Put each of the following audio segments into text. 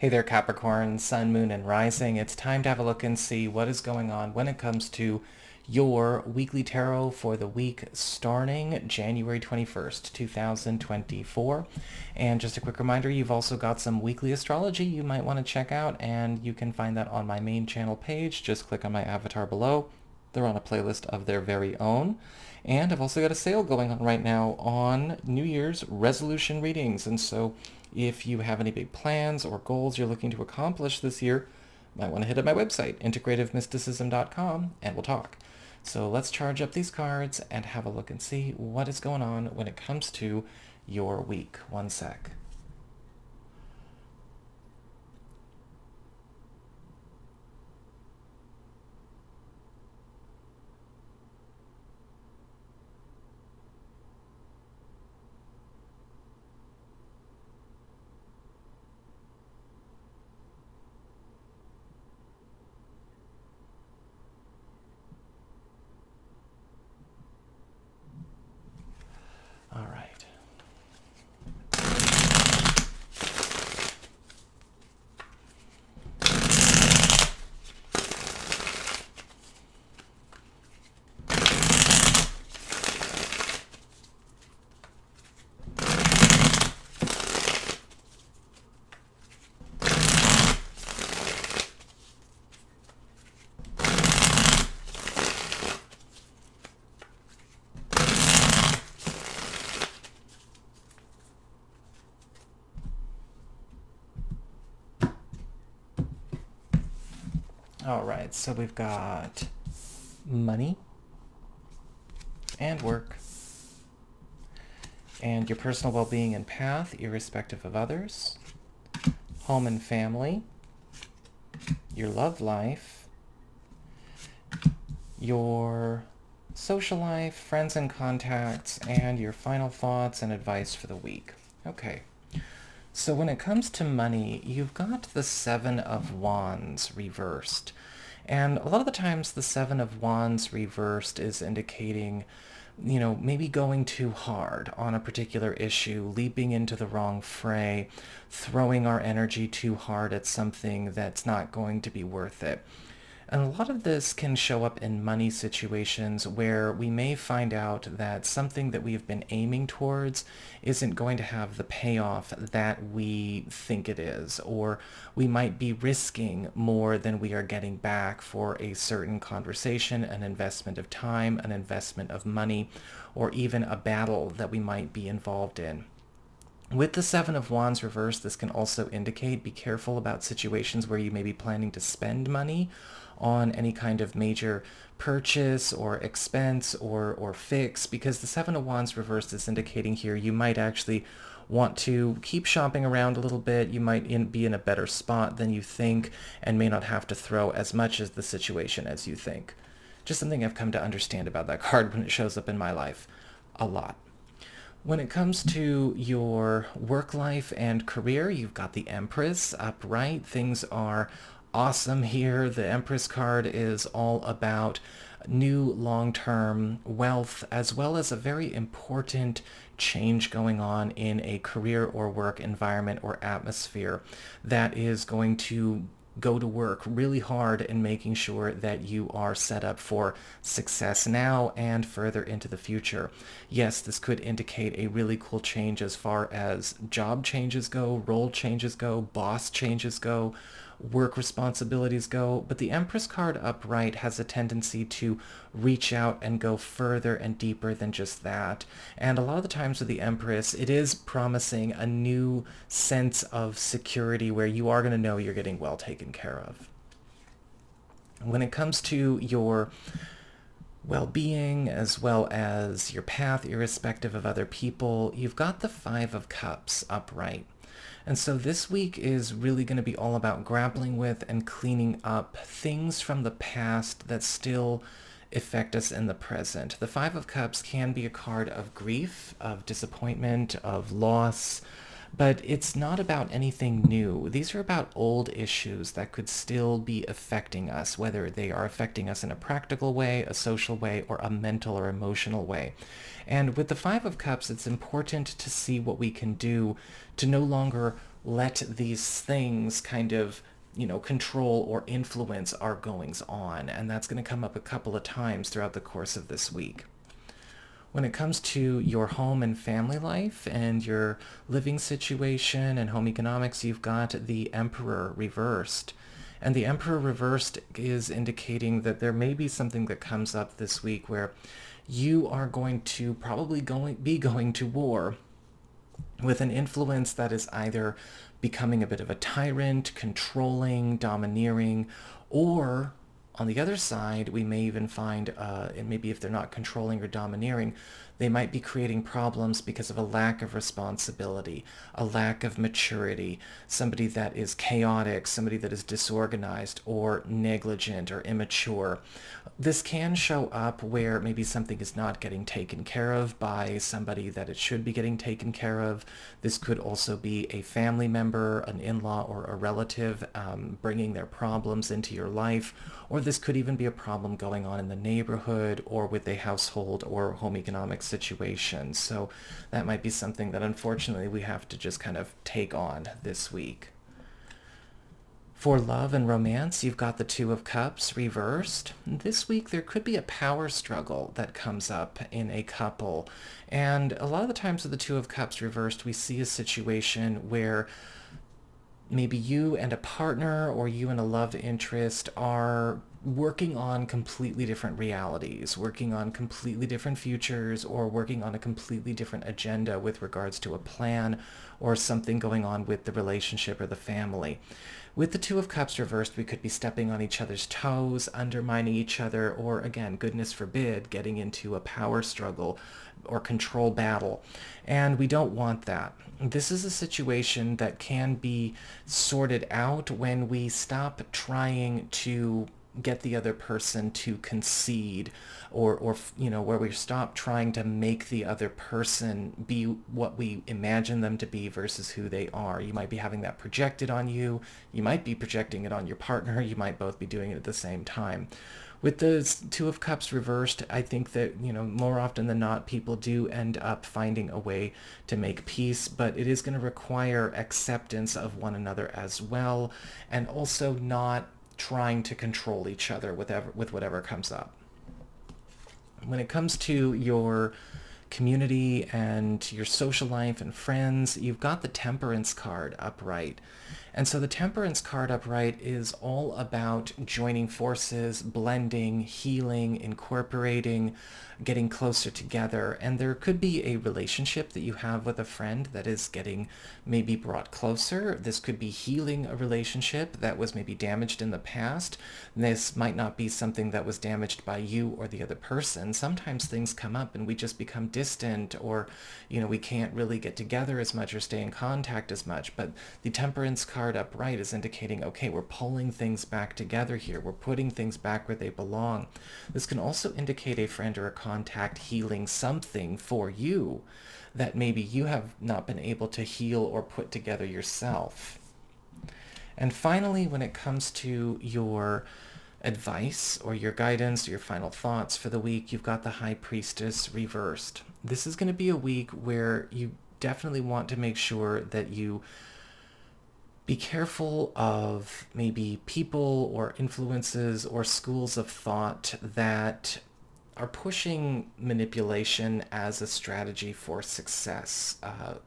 Hey there, Capricorn, Sun, Moon, and Rising. It's time to have a look and see what is going on when it comes to your weekly tarot for the week starting January 21st, 2024. And just a quick reminder, you've also got some weekly astrology you might want to check out, and you can find that on my main channel page. Just click on my avatar below. They're on a playlist of their very own. And I've also got a sale going on right now on New Year's resolution readings. And so if you have any big plans or goals you're looking to accomplish this year, you might want to hit up my website, integrativemysticism.com, and we'll talk. So let's charge up these cards and have a look and see what is going on when it comes to your week. One sec. All right. All right, so we've got money and work and your personal well-being and path, irrespective of others, home and family, your love life, your social life, friends and contacts, and your final thoughts and advice for the week. Okay. So when it comes to money, you've got the Seven of Wands reversed. And a lot of the times the Seven of Wands reversed is indicating, maybe going too hard on a particular issue, leaping into the wrong fray, throwing our energy too hard at something that's not going to be worth it. And a lot of this can show up in money situations where we may find out that something that we have been aiming towards isn't going to have the payoff that we think it is, or we might be risking more than we are getting back for a certain conversation, an investment of time, an investment of money, or even a battle that we might be involved in. With the Seven of Wands reversed, this can also indicate be careful about situations where you may be planning to spend money on any kind of major purchase or expense or fix, because the Seven of Wands reversed is indicating here you might actually want to keep shopping around a little bit. You might be in a better spot than you think and may not have to throw as much as the situation as you think. Just something I've come to understand about that card when it shows up in my life a lot. When it comes to your work life and career, you've got the Empress upright. Things are awesome here. The Empress card is all about new long-term wealth, as well as a very important change going on in a career or work environment or atmosphere that is going to go to work really hard in making sure that you are set up for success now and further into the future. Yes, this could indicate a really cool change as far as job changes go, role changes go, boss changes go, work responsibilities go, but the Empress card upright has a tendency to reach out and go further and deeper than just that. And a lot of the times with the Empress, it is promising a new sense of security where you are going to know you're getting well taken care of. When it comes to your well-being as well as your path, irrespective of other people, you've got the Five of Cups upright. And so this week is really going to be all about grappling with and cleaning up things from the past that still affect us in the present. The Five of Cups can be a card of grief, of disappointment, of loss, But it's not about anything new. These are about old issues that could still be affecting us, whether they are affecting us in a practical way, a social way, or a mental or emotional way. And with the Five of Cups, it's important to see what we can do to no longer let these things kind of control or influence our goings on. And that's going to come up a couple of times throughout the course of this week. When it comes to your home and family life and your living situation and home economics, you've got the Emperor reversed. And the Emperor reversed is indicating that there may be something that comes up this week where you are going to probably be going to war with an influence that is either becoming a bit of a tyrant, controlling, domineering, or on the other side, we may even find, and maybe if they're not controlling or domineering, they might be creating problems because of a lack of responsibility, a lack of maturity, somebody that is chaotic, somebody that is disorganized or negligent or immature. This can show up where maybe something is not getting taken care of by somebody that it should be getting taken care of. This could also be a family member, an in-law, or a relative bringing their problems into your life, or this could even be a problem going on in the neighborhood or with a household or home economic situation. So that might be something that unfortunately we have to just kind of take on this week. For love and romance, you've got the Two of Cups reversed. This week there could be a power struggle that comes up in a couple. And a lot of the times with the Two of Cups reversed, we see a situation where maybe you and a partner or you and a love interest are working on completely different realities, working on completely different futures, or working on a completely different agenda with regards to a plan or something going on with the relationship or the family. With the Two of Cups reversed, we could be stepping on each other's toes, undermining each other, or again, goodness forbid, getting into a power struggle or control battle. And we don't want that. This is a situation that can be sorted out when we stop trying to get the other person to concede, or where we stop trying to make the other person be what we imagine them to be versus who they are. You might be having that projected on you. You might be projecting it on your partner. You might both be doing it at the same time. With the Two of Cups reversed, I think that, more often than not, people do end up finding a way to make peace, but it is going to require acceptance of one another as well, and also not trying to control each other with whatever comes up. When it comes to your community and your social life and friends, you've got the Temperance card upright. And so the Temperance card upright is all about joining forces, blending, healing, incorporating, getting closer together. And there could be a relationship that you have with a friend that is getting maybe brought closer. This could be healing a relationship that was maybe damaged in the past. This might not be something that was damaged by you or the other person. Sometimes things come up and we just become distant, or we can't really get together as much or stay in contact as much. But the Temperance card upright is indicating, okay, we're pulling things back together here. We're putting things back where they belong. This can also indicate a friend or a contact healing something for you that maybe you have not been able to heal or put together yourself. And finally, when it comes to your advice or your guidance or your final thoughts for the week, you've got the High Priestess reversed. This is going to be a week where you definitely want to make sure that you be careful of maybe people or influences or schools of thought that are pushing manipulation as a strategy for success,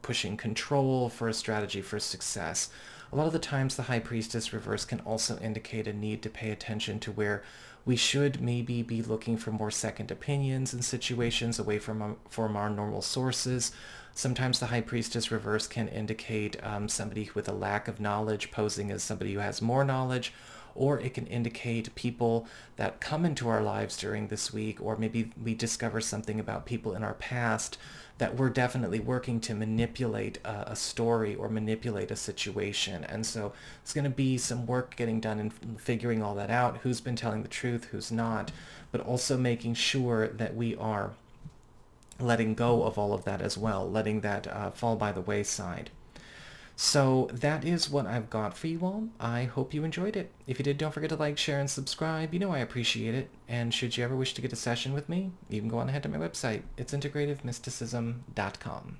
pushing control for a strategy for success. A lot of the times the High Priestess reverse can also indicate a need to pay attention to where we should maybe be looking for more second opinions in situations away from our normal sources. Sometimes the High Priestess reverse can indicate somebody with a lack of knowledge posing as somebody who has more knowledge, or it can indicate people that come into our lives during this week, or maybe we discover something about people in our past that we're definitely working to manipulate a story or manipulate a situation. And so it's going to be some work getting done in figuring all that out, who's been telling the truth, who's not, but also making sure that we are letting go of all of that as well, letting that fall by the wayside. So that is what I've got for you all. I hope you enjoyed it. If you did, don't forget to like, share, and subscribe. You know I appreciate it. And should you ever wish to get a session with me, you can go on ahead to my website. It's integrativemysticism.com.